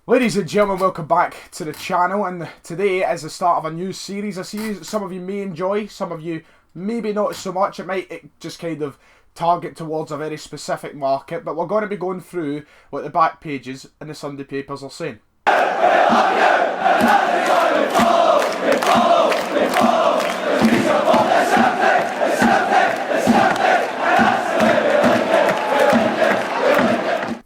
Ladies and gentlemen, welcome back to the channel, and today is the start of a new series. I see some of you may enjoy, some of you maybe not so much. It might just kind of target towards a very specific market, but we're going to be going through what the back pages in the Sunday papers are saying.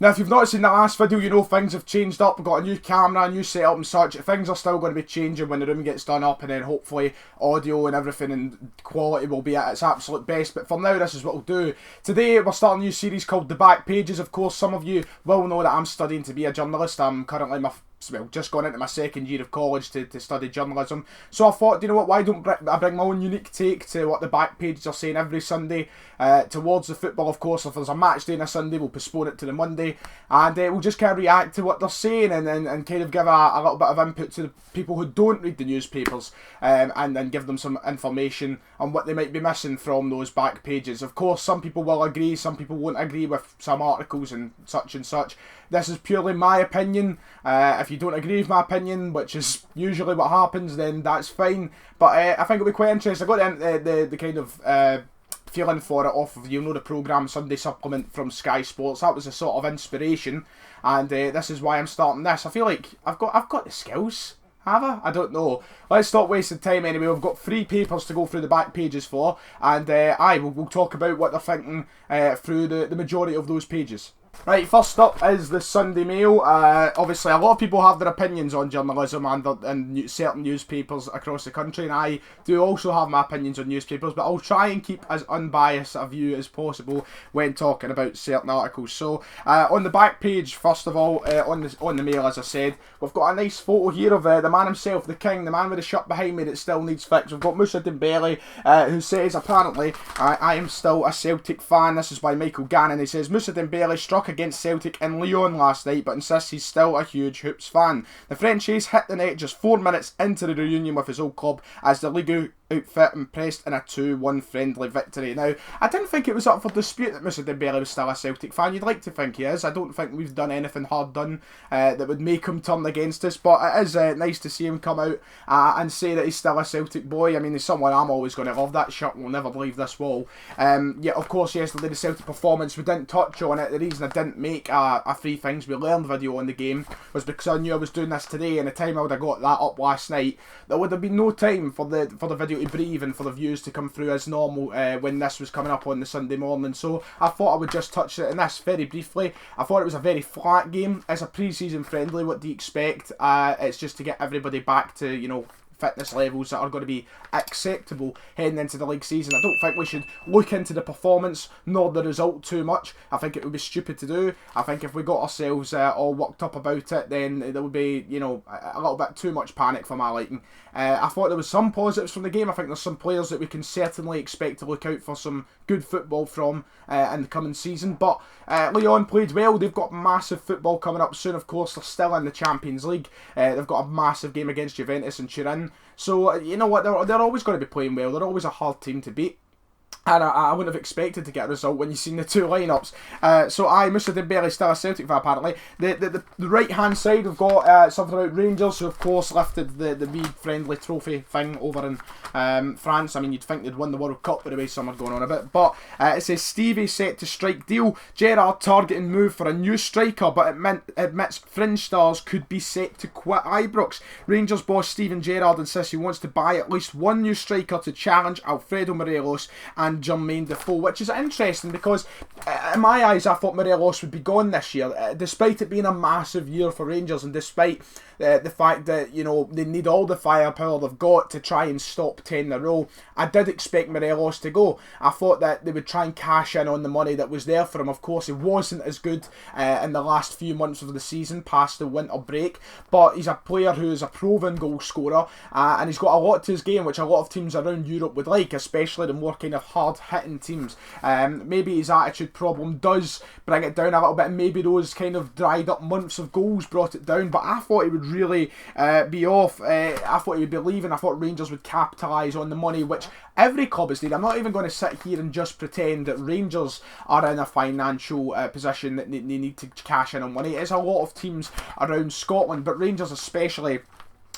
Now, if you've not seen the last video, you know things have changed up. We've got a new camera, a new setup and such. Things are still going to be changing when the room gets done up, and then hopefully audio and everything and quality will be at its absolute best. But for now, this is what we'll do. Today, we're starting a new series called The Back Pages. Of course, some of you will know that I'm studying to be a journalist. I'm currently just gone into my second year of college to study journalism. So I thought, you know what, why don't I bring my own unique take to what the back pages are saying every Sunday towards the football. Of course, if there's a match day on a Sunday, we'll postpone it to the Monday, and we'll just kind of react to what they're saying and kind of give a little bit of input to the people who don't read the newspapers, and then give them some information on what they might be missing from those back pages. Of course, some people will agree, some people won't agree with some articles and such and such. This is purely my opinion. If you don't agree with my opinion, which is usually what happens, then that's fine. But I think it'll be quite interesting. I got the kind of feeling for it off of, you know, the programme Sunday Supplement from Sky Sports. That was a sort of inspiration, and this is why I'm starting this. I feel like I've got the skills. Have I? I don't know. Let's stop wasting time anyway. We've got 3 papers to go through the back pages for, and we'll talk about what they're thinking through the majority of those pages. Right, first up is the Sunday Mail. Obviously, a lot of people have their opinions on journalism and certain newspapers across the country, and I do also have my opinions on newspapers, but I'll try and keep as unbiased a view as possible when talking about certain articles. So, on the back page, first of all, on the Mail, as I said, we've got a nice photo here of the man himself, the king, the man with the shirt behind me that still needs fix. We've got Moussa Dembele, who says, apparently, I am still a Celtic fan. This is by Michael Gannon. He says, Moussa Dembele struck against Celtic in Lyon last night, but insists he's still a huge Hoops fan. The French ace hit the net just 4 minutes into the reunion with his old club as the Ligue outfit impressed in a 2-1 friendly victory. Now, I didn't think it was up for dispute that Moussa Dembele was still a Celtic fan. You'd like to think he is. I don't think we've done anything hard done that would make him turn against us, but it is nice to see him come out and say that he's still a Celtic boy. I mean, he's someone I'm always going to love. That shirt will never leave this wall. Yeah, of course, yesterday the Celtic performance, we didn't touch on it. The reason I didn't make a 3 things we learned video on the game was because I knew I was doing this today, and the time I would have got that up last night, there would have been no time for the video to breathe and for the views to come through as normal when this was coming up on the Sunday morning. So I thought I would just touch it in this very briefly. I thought it was a very flat game. It's a pre-season friendly. What do you expect? It's just to get everybody back to, you know, fitness levels that are going to be acceptable heading into the league season. I don't think we should look into the performance nor the result too much. I think it would be stupid to do. I think if we got ourselves all worked up about it, then there would be, you know, a little bit too much panic for my liking. I thought there was some positives from the game. I think there's some players that we can certainly expect to look out for some good football from in the coming season. But Lyon played well. They've got massive football coming up soon. Of course, they're still in the Champions League. They've got a massive game against Juventus and Turin. So, you know what, they're always going to be playing well. They're always a hard team to beat. And I wouldn't have expected to get a result when you've seen the 2 lineups. So Moussa Dembele still a Celtic fan apparently. The right hand side we've got something about Rangers, who of course lifted the wee friendly trophy thing over in France. I mean, you'd think they'd won the World Cup with the way some are going on a bit. But it says Stevie set to strike deal. Gerrard targeting move for a new striker, but admits fringe stars could be set to quit Ibrox. Rangers boss Steven Gerrard insists he wants to buy at least one new striker to challenge Alfredo Morelos and Jermaine Defoe, which is interesting because in my eyes I thought Morelos would be gone this year, despite it being a massive year for Rangers, and despite the fact that, you know, they need all the firepower they've got to try and stop 10 in a row. I did expect Morelos to go. I thought that they would try and cash in on the money that was there for him. Of course, he wasn't as good in the last few months of the season past the winter break, but he's a player who is a proven goal scorer, and he's got a lot to his game which a lot of teams around Europe would like, especially the more kind of hard hard hitting teams. Maybe his attitude problem does bring it down a little bit, and maybe those kind of dried up months of goals brought it down, but I thought he would really be off. I thought he would be leaving. I thought Rangers would capitalise on the money, which every club has needed. I'm not even going to sit here and just pretend that Rangers are in a financial position that they need to cash in on money. It's a lot of teams around Scotland, but Rangers especially,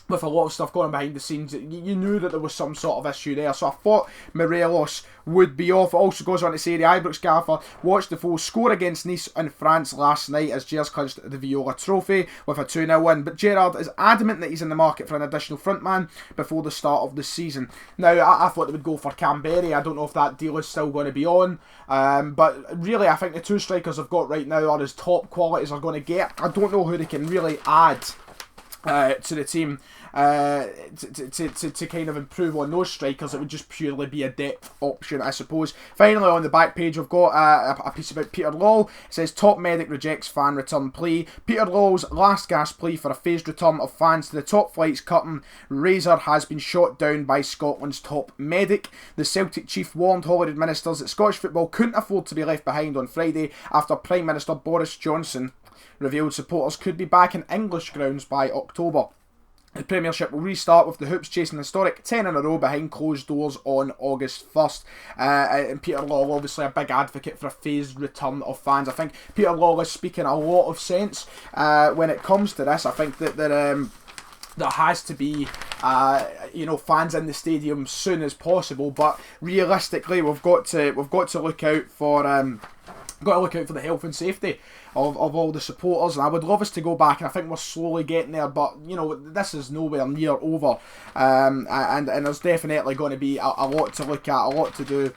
with a lot of stuff going on behind the scenes, you knew that there was some sort of issue there. So I thought Morelos would be off. It also goes on to say the Ibrox gaffer watched the foe score against Nice in France last night as Gers clinched the Viola Trophy with a 2-0 win. But Gerrard is adamant that he's in the market for an additional frontman before the start of the season. Now, I thought they would go for Canberra. I don't know if that deal is still going to be on. But really, I think the two strikers I've got right now are as top quality as are going to get. I don't know who they can really add to the team to kind of improve on those strikers. It would just purely be a depth option, I suppose. Finally, on the back page, we've got a piece about Peter Lawwell. It says, top medic rejects fan return plea. Peter Lawwell's last gasp plea for a phased return of fans to the top flight's curtain Razor has been shot down by Scotland's top medic. The Celtic chief warned Holyrood ministers that Scottish football couldn't afford to be left behind on Friday after Prime Minister Boris Johnson revealed supporters could be back in English grounds by October. The Premiership will restart with the Hoops chasing historic 10 in a row behind closed doors on August 1st. And Peter Lawwell, obviously a big advocate for a phased return of fans. I think Peter Lawwell is speaking a lot of sense when it comes to this. I think that there has to be, fans in the stadium as soon as possible. But realistically, we've got to look out for the health and safety of all the supporters, and I would love us to go back, and I think we're slowly getting there, but this is nowhere near over, and there's definitely going to be a lot to look at, a lot to do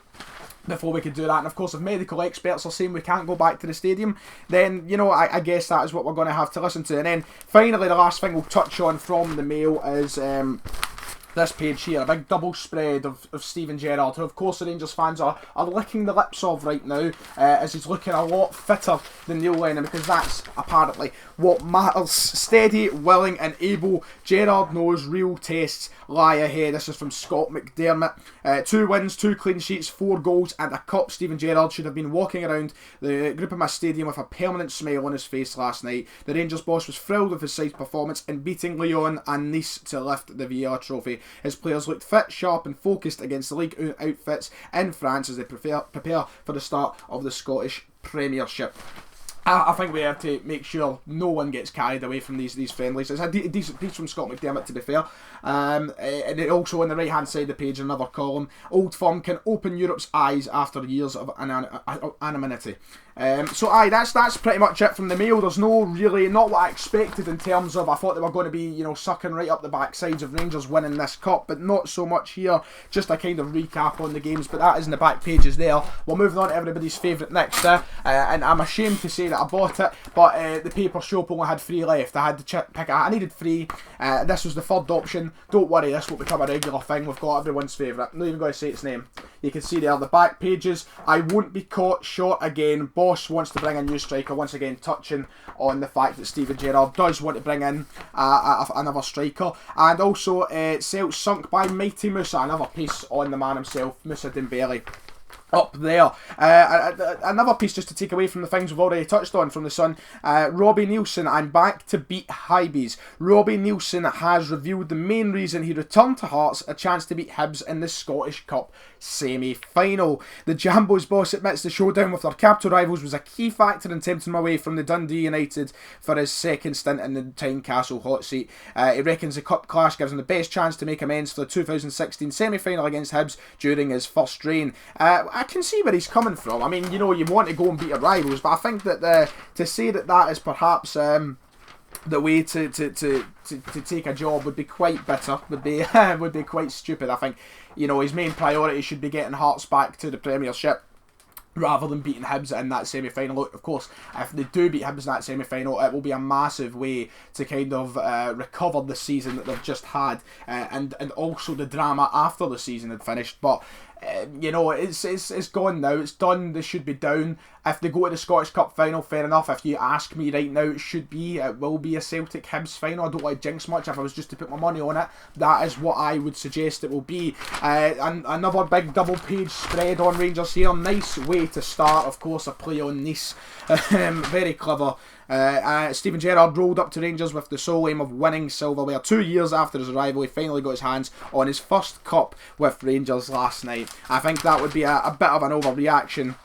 before we can do that. And of course, if medical experts are saying we can't go back to the stadium, then I guess that is what we're going to have to listen to. And then finally, the last thing we'll touch on from the Mail is this page here, a big double spread of Steven Gerrard, who of course the Rangers fans are licking the lips of right now, as he's looking a lot fitter than Neil Lennon, because that's apparently what matters. Steady, willing and able, Gerrard knows real tests lie ahead. This is from Scott McDermott. 2 wins, 2 clean sheets, 4 goals and a cup. Steven Gerrard should have been walking around the Groupama Stadium with a permanent smile on his face last night. The Rangers boss was thrilled with his side's performance in beating Lyon and Nice to lift the Viola Trophy. His players looked fit, sharp and focused against the league outfits in France as they prepare for the start of the Scottish Premiership. I think we have to make sure no one gets carried away from these friendlies. It's a decent piece from Scott McDermott, to be fair. And it also on the right hand side of the page, another column. Old Firm can open Europe's eyes after years of anonymity. That's pretty much it from the Mail. There's not what I expected in terms of, I thought they were going to be, sucking right up the backsides of Rangers winning this cup, but not so much here. Just a kind of recap on the games, but that is in the back pages there. We're moving on to everybody's favourite next, and I'm ashamed to say that I bought it, but the paper shop only had 3 left. I had to pick it. I needed 3. This was the third option. Don't worry, this will become a regular thing. We've got everyone's favourite. I'm not even going to say its name. You can see there the back pages. I won't be caught short again. Boss wants to bring a new striker, once again touching on the fact that Steven Gerrard does want to bring in another striker. And also Celts sunk by Mighty Musa, another piece on the man himself, Musa Dembele. Up there. Another piece just to take away from the things we've already touched on from the Sun. Robbie Neilson, I'm back to beat Highbies. Robbie Neilson has revealed the main reason he returned to Hearts, a chance to beat Hibs in the Scottish Cup semi-final. The Jambos boss admits the showdown with their capital rivals was a key factor in tempting him away from the Dundee United for his second stint in the Tynecastle hot seat. He reckons the cup clash gives him the best chance to make amends for the 2016 semi-final against Hibs during his first reign. I can see where he's coming from. I mean, you want to go and beat your rivals, but I think that to say that is perhaps the way to take a job would be quite bitter, would be quite stupid. I think his main priority should be getting Hearts back to the Premiership, rather than beating Hibs in that semi-final. Of course, if they do beat Hibs in that semi-final, it will be a massive way to kind of recover the season that they've just had, and also the drama after the season had finished. But you know, it's gone now. It's done. They should be down. If they go to the Scottish Cup final, fair enough. If you ask me right now, it will be a Celtic Hibs final. I don't like jinx much. If I was just to put my money on it, that is what I would suggest it will be. And another big double page spread on Rangers here. Nice way to start, of course, a play on Nice. Very clever. Steven Gerrard rolled up to Rangers with the sole aim of winning silverware. 2 years after his arrival, he finally got his hands on his first cup with Rangers last night. I think that would be a bit of an overreaction.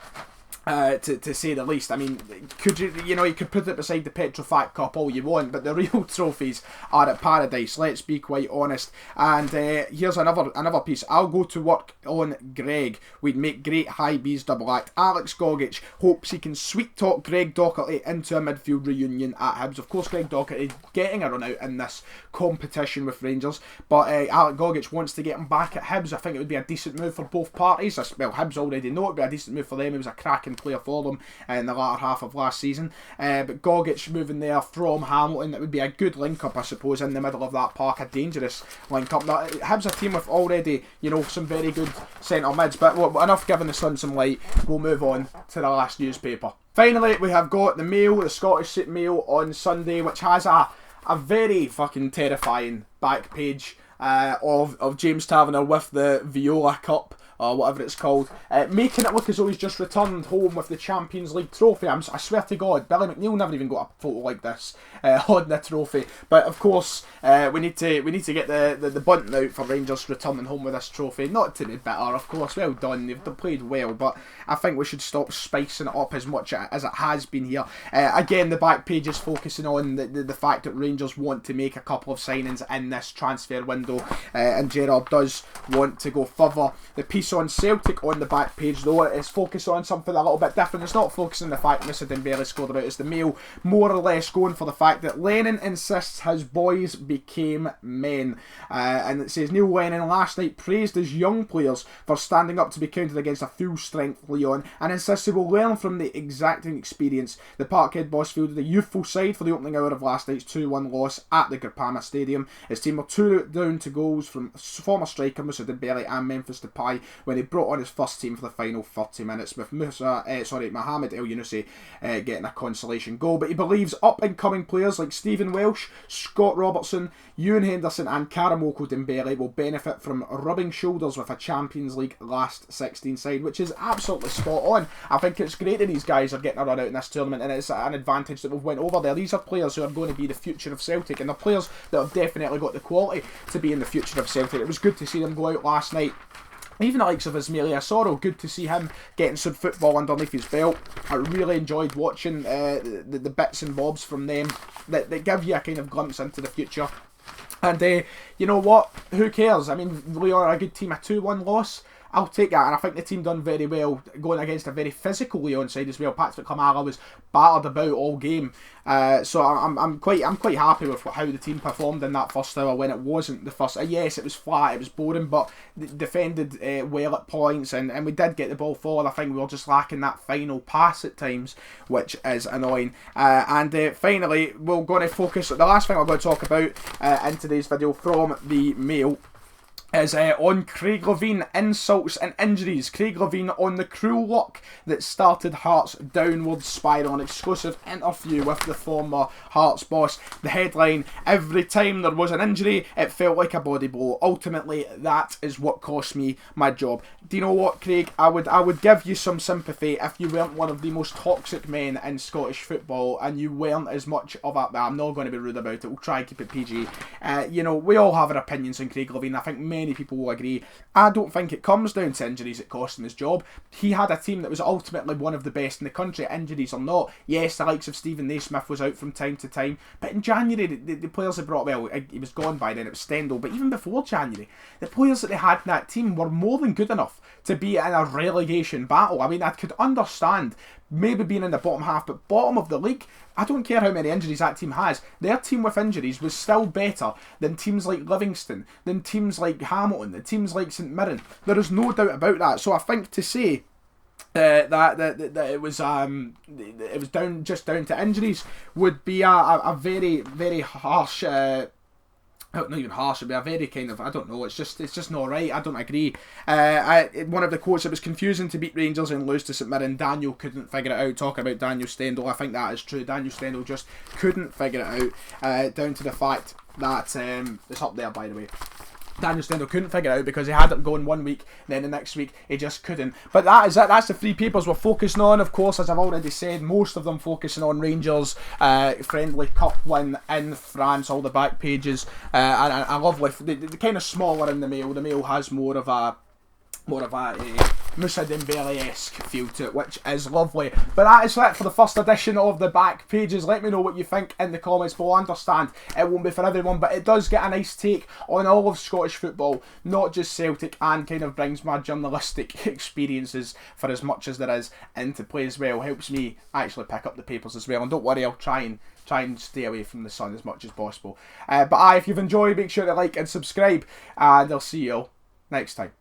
To say the least. I mean, you could put it beside the Petrofac Cup all you want, but the real trophies are at Paradise, let's be quite honest. And here's another piece. I'll go to work on Greg. We'd make great high B's double act. Alex Gogic hopes he can sweet talk Greg Docherty into a midfield reunion at Hibs. Of course, Greg Docherty getting a run out in this competition with Rangers, but Alex Gogic wants to get him back at Hibs. I think it would be a decent move for both parties. Well, Hibs already know it would be a decent move for them. It was a cracking player for them in the latter half of last season, but Gogic moving there from Hamilton, it would be a good link up, I suppose, in the middle of that park. A dangerous link up. Now, Hibs a team with already, some very good centre mids, but enough giving the sun some light. We'll move on to the last newspaper. Finally, we have got the Mail, the Scottish Mail on Sunday, which has a very fucking terrifying back page of James Taverner with the Viola Cup, or whatever it's called, making it look as though he's just returned home with the Champions League trophy. I swear to God, Billy McNeil never even got a photo like this on the trophy. But of course, we need to get the bunting out for Rangers returning home with this trophy. Not to be bitter, of course. Well done, they've played well, but I think we should stop spicing it up as much as it has been here. Again, the back page is focusing on the fact that Rangers want to make a couple of signings in this transfer window, and Gerrard does want to go further. The piece on Celtic on the back page, though, is focused on something a little bit different. It's not focusing on the fact Mr. Dembele scored about. It's the Mail more or less going for the fact that Lennon insists his boys became men, and it says Neil Lennon last night praised his young players for standing up to be counted against a full strength Leon, and insists he will learn from the exacting experience. The Parkhead boss fielded a youthful side for the opening hour of last night's 2-1 loss at the Groupama Stadium. His team were 2 down to goals from former striker Moussa Dembele and Memphis Depay when he brought on his first team for the final 30 minutes, with Mohamed El Younousi getting a consolation goal. But he believes up-and-coming players like Stephen Welsh, Scott Robertson, Ewan Henderson and Karamoko Dembele will benefit from rubbing shoulders with a Champions League last 16 side, which is absolutely spot on. I think it's great that these guys are getting a run out in this tournament, and it's an advantage that we've went over there. These are players who are going to be the future of Celtic, and they're players that have definitely got the quality to be in the future of Celtic. It was good to see them go out last night. Even the likes of Ismail Assoro, good to see him getting some football underneath his belt. I really enjoyed watching the bits and bobs from them that give you a kind of glimpse into the future. And you know what? Who cares? I mean, Leon are a good team. A 2-1 loss, I'll take that, and I think the team done very well going against a very physical Leon side as well. Patrick Kamara was battered about all game, so I'm quite happy with how the team performed in that first hour when it wasn't the first. Yes, it was flat, it was boring, but defended well at points, and we did get the ball forward. I think we were just lacking that final pass at times, which is annoying. And finally, we're going to focus. The last thing I'm going to talk about in today's video from the Mail is on Craig Levein, insults and injuries. Craig Levein on the cruel luck that started Hearts' downward spiral. An exclusive interview with the former Hearts boss. The headline, every time there was an injury, it felt like a body blow. Ultimately, that is what cost me my job. Do you know what, Craig? I would give you some sympathy if you weren't one of the most toxic men in Scottish football, and you weren't as much of a... I'm not going to be rude about it. We'll try and keep it PG. We all have our opinions on Craig Levein. I think many people will agree. I don't think it comes down to injuries that cost him his job. He had a team that was ultimately one of the best in the country, injuries or not. Yes, the likes of Stephen Naismith was out from time to time, but in January the players they brought, well, he was gone by then, it was Stendhal, but even before January, the players that they had in that team were more than good enough to be in a relegation battle. I mean, I could understand maybe being in the bottom half, but bottom of the league, I don't care how many injuries that team has. Their team with injuries was still better than teams like Livingston, than teams like Hamilton, than teams like St Mirren. There is no doubt about that. So I think to say that it was down to injuries would be a very, very harsh not even harsh, it'd be a very kind of, I don't know, it's just not right. I don't agree. One of the quotes, it was confusing to beat Rangers and lose to St Mirren. Daniel couldn't figure it out. Talking about Daniel Stendhal, I think that is true. Daniel Stendhal just couldn't figure it out, down to the fact that, it's up there by the way. Daniel Stendhal couldn't figure it out because he had it going 1 week, then the next week he just couldn't. But that is it. That's the three papers we're focusing on. Of course, as I've already said, most of them focusing on Rangers friendly cup win in France. All the back pages, and I love they're kind of smaller in the Mail. The Mail has more of a Moussa Dembele-esque feel to it, which is lovely. But that is it for the first edition of the back pages. Let me know what you think in the comments below. I understand it won't be for everyone, but it does get a nice take on all of Scottish football, not just Celtic, and kind of brings my journalistic experiences, for as much as there is, into play as well. Helps me actually pick up the papers as well. And don't worry, I'll try and stay away from the sun as much as possible. But if you've enjoyed, make sure to like and subscribe, and I'll see you all next time.